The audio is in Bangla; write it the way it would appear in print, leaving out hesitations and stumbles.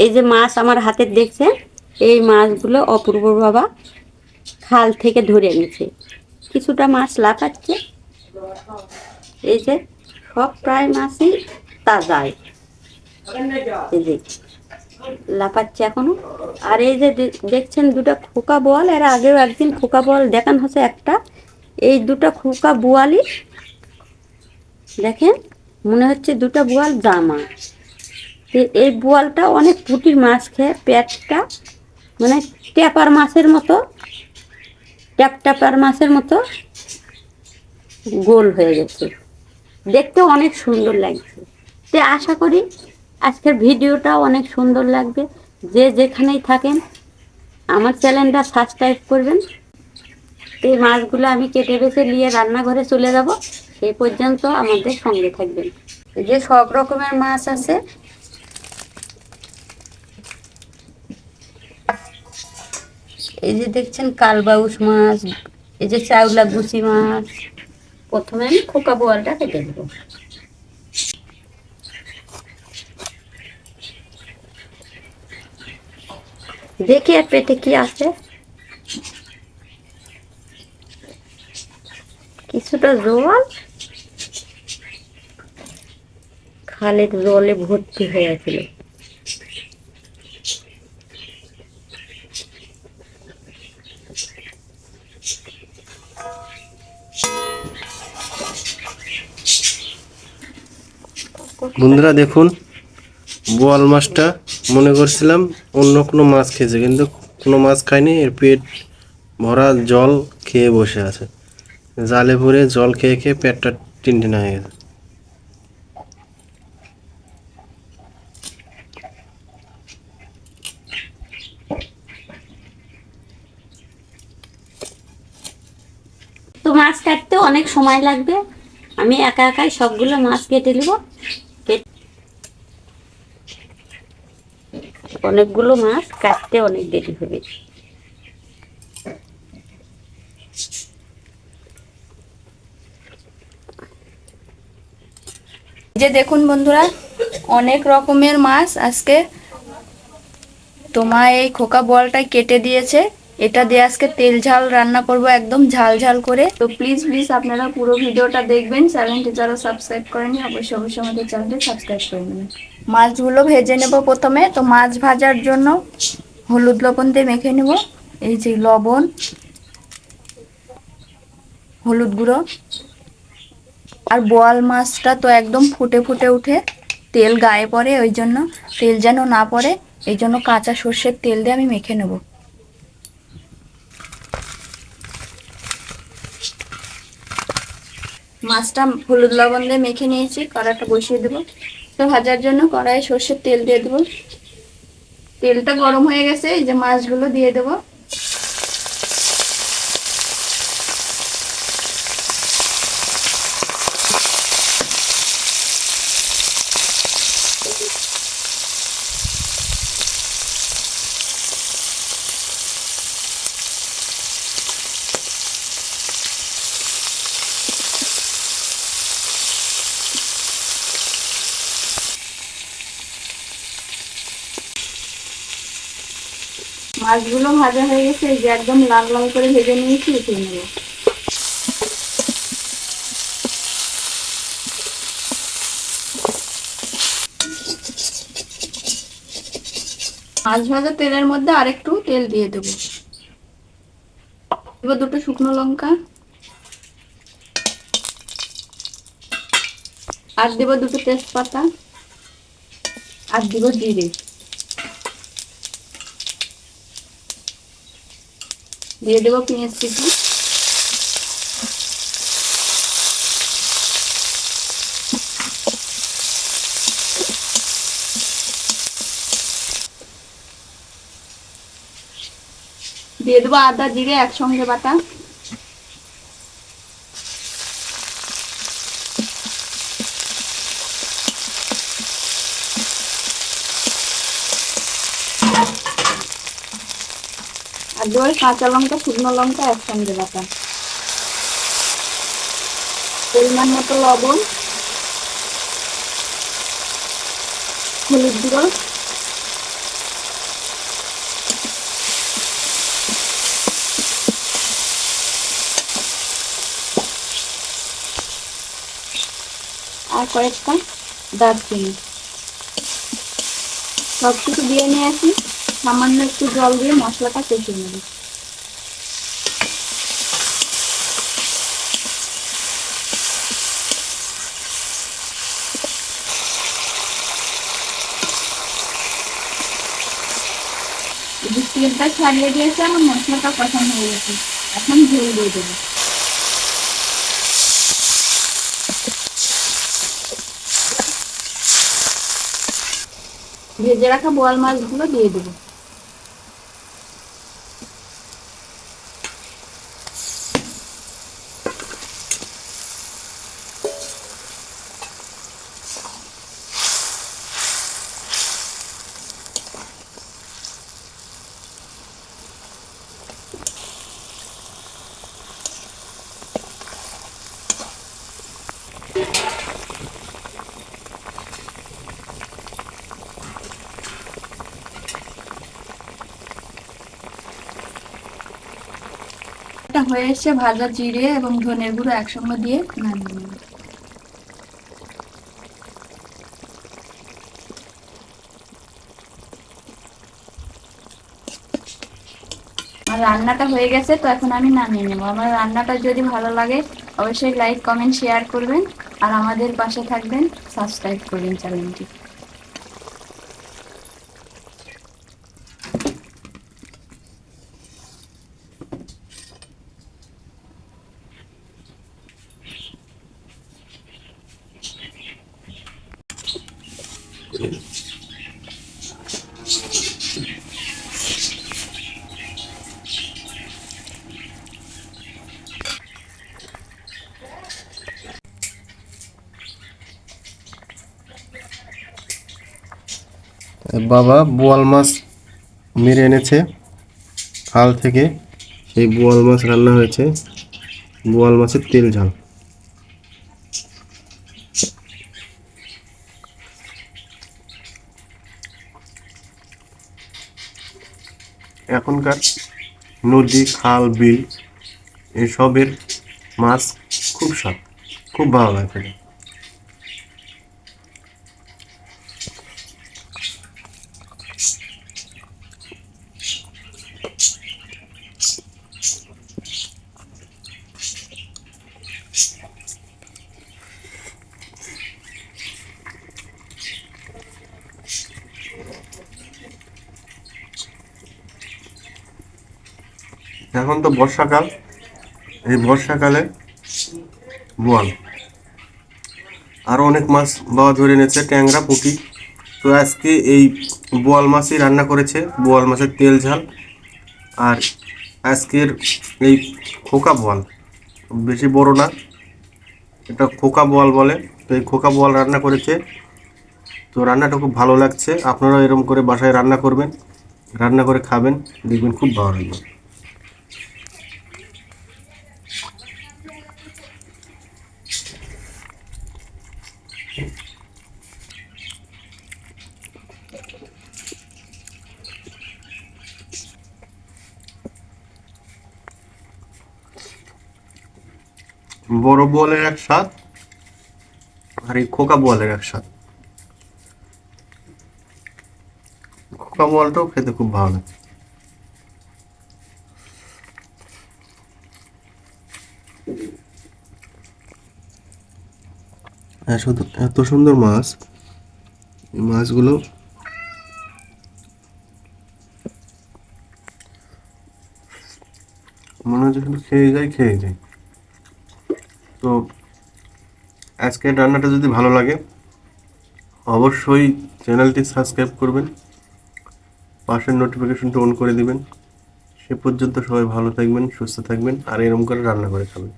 এই যে মাছ আমার হাতে দেখছেন, এই মাছগুলো অপূর্ব বাবা খাল থেকে ধরে এনেছে। কিছুটা মাছ লাফাচ্ছে, এই যে সব প্রায় মাছই তাজাই, এই যে লাফাচ্ছে এখনো। আর এই যে দেখছেন দুটো খোকা বোয়াল, এর আগেও একদিন খোকা বোয়াল দেখানো হচ্ছে একটা। এই দুটো খোকা বোয়ালই দেখেন, মনে হচ্ছে দুটো বোয়াল জামা। এই বোয়ালটা অনেক পুঁটির মাছ খেয়ে পেটটা মানে ট্যাপার মাছের মতো, ট্যাপার মাছের মতো গোল হয়ে গেছে, দেখতে অনেক সুন্দর লাগছে। তো আশা করি আজকের ভিডিওটা অনেক সুন্দর লাগবে। যে যেখানেই থাকেন আমার চ্যানেলটা সাবস্ক্রাইব করবেন। এই মাছগুলো আমি কেটে বেছে নিয়ে রান্নাঘরে চলে যাব, সেই পর্যন্ত আমাদের সঙ্গে থাকবেন। এই যে সব রকমের মাছ আছে, এই যে দেখছেন কালবাউস মাছ, এই যে চাউলা গুচি মাছ। প্রথমে আমি খোকা বোয়ালটা কেটে দেবো। দেখি আর পেটে কি আছে, কিছুটা জল, খালের জলে ভর্তি হয়ে ছিল। বন্ধুরা দেখুন, বোয়াল মাছটা মনে করছিলাম অন্য কোনো মাছ খেয়েছে, কিন্তু কোনো মাছ খায়নি। এর পেট ভরা জল খেয়ে বসে আছে, জালে ভরে জল খেয়ে খেয়ে পেটটা টিনটিনা হয়ে গেছে। তো মাছ কাটতে অনেক সময় লাগবে, আমি একা একাই সবগুলো মাছ কেটে নেব। অনেকগুলো মাছ কাটতে অনেক দেরি হবে। যে দেখুন বন্ধুরা, অনেক রকমের মাছ আজকে তোমার এই খোকা বলটাই কেটে দিয়েছে। এটা দিয়ে আজকে তেল ঝাল রান্না করব, একদম ঝাল ঝাল করে। তো প্লিজ প্লিজ আপনারা পুরো ভিডিওটা দেখবেন। চ্যানেলটি যারা সাবস্ক্রাইব করেনি অবশ্যই অবশ্যই আমাদের চ্যানেলটি সাবস্ক্রাইব করে নেবেন। মাছগুলো ভেজে নেব প্রথমে। তো মাছ ভাজার জন্য হলুদ লবণ দিয়ে মেখে নেব। এই যে লবণ, হলুদ গুঁড়ো। আর বোয়াল মাছটা তো একদম ফুটে ফুটে উঠে তেল গায়ে পড়ে, ওই জন্য তেল যেন না পড়ে এই জন্য কাঁচা সর্ষের তেল দিয়ে আমি মেখে নেব। মাছটা হলুদ লবণ দিয়ে মেখে নিয়েছি, কড়াইটা বসিয়ে দেবো। তো ভাজার জন্য কড়াইয়ে সর্ষের তেল দিয়ে দেবো। তেলটা গরম হয়ে গেছে, এই যে মাছগুলো দিয়ে দেবো। মাছগুলো ভাজা হয়ে গেছে, এই যে একদম লাল লাল করে ভেজে নিয়েছি, উঠিয়ে নেব। মাছ ভাজা তেলের মধ্যে আরেকটু তেল দিয়ে দেবো। এবার দুটো শুকনো লঙ্কা, আর দেবো দুটো তেজপাতা, আর দেবো জিরে, দিয়ে দেবো পেঁয়াজ কুচি, দিয়ে দেবো আদা জিরে একসঙ্গে বাটা, আর দেবো কাঁচা লঙ্কা শুকনো লঙ্কা একসঙ্গে বাটা, পরিমাণ মতো লবণ, হলুদ গুঁড়ো, আর কয়েকটা দারচিনি। সব কিছু দিয়ে নিয়ে আসি, সামান্য একটু জল দিয়ে মশলাটা কষিয়ে নেব। তেলটা ছাড়িয়ে দিয়েছে, আমার মশলাটা কষানো হয়ে গেছে। এখন ঝোল দিয়ে দেবো। ভেজে রাখা বোয়াল মাছগুলো দিয়ে দেবো। এটা হয়ে এসে ভাজা জিরে এবং ধনের গুঁড়ো একসঙ্গে দিয়ে নামিয়ে নেব। আমার রান্নাটা হয়ে গেছে, তো এখন আমি নামিয়ে নেব। আমার রান্নাটা যদি ভালো লাগে অবশ্যই লাইক কমেন্ট শেয়ার করবেন, আর আমাদের পাশে থাকবেন, সাবস্ক্রাইব করবেন চ্যানেলটি। বাবা বোয়াল মাছ মেরে এনেছে খাল থেকে, সেই বোয়াল মাছ রান্না হয়েছে, বোয়াল মাছের তেল ঝাল। এখনকার নদী, খাল, বিল এসবের মাছ খুব স্বাদ, খুব ভালো লাগে খেতে। এখন তো বর্ষাকাল, এই বর্ষাকালে বোয়াল আরও অনেক মাছ বাবা ধরে এনেছে, ট্যাংরা, পুঁটি। তো আজকে এই বোয়াল মাছই রান্না করেছে, বোয়াল মাছের তেল ঝাল। আর আজকের এই খোকা বোয়াল, বেশি বড় না, এটা খোকা বোয়াল বলে। তো এই খোকা বোয়াল রান্না করেছে। তো রান্নাটা খুব ভালো লাগছে, আপনারাও এরকম করে বাসায় রান্না করবেন, রান্না করে খাবেন, দেখবেন খুব ভালো লাগবে। বড় বোয়ালের এক স্বাদ, আর এই খোকা বোয়ালের এক স্বাদ। খোকা বোয়ালটাও খেতে খুব ভালো লাগে। হ্যাঁ, শুধু এত সুন্দর মাছ, এই মাছগুলো মনে হচ্ছে শুধু খেয়ে যাই খেয়ে যাই। তো আজকের রান্নাটা যদি ভালো লাগে অবশ্যই চ্যানেলটি সাবস্ক্রাইব করবেন, পাশের নোটিফিকেশনটা অন করে দিবেন। সে পর্যন্ত সবাই ভালো থাকবেন, সুস্থ থাকবেন, আর এরকম করে রান্না করে খাবেন।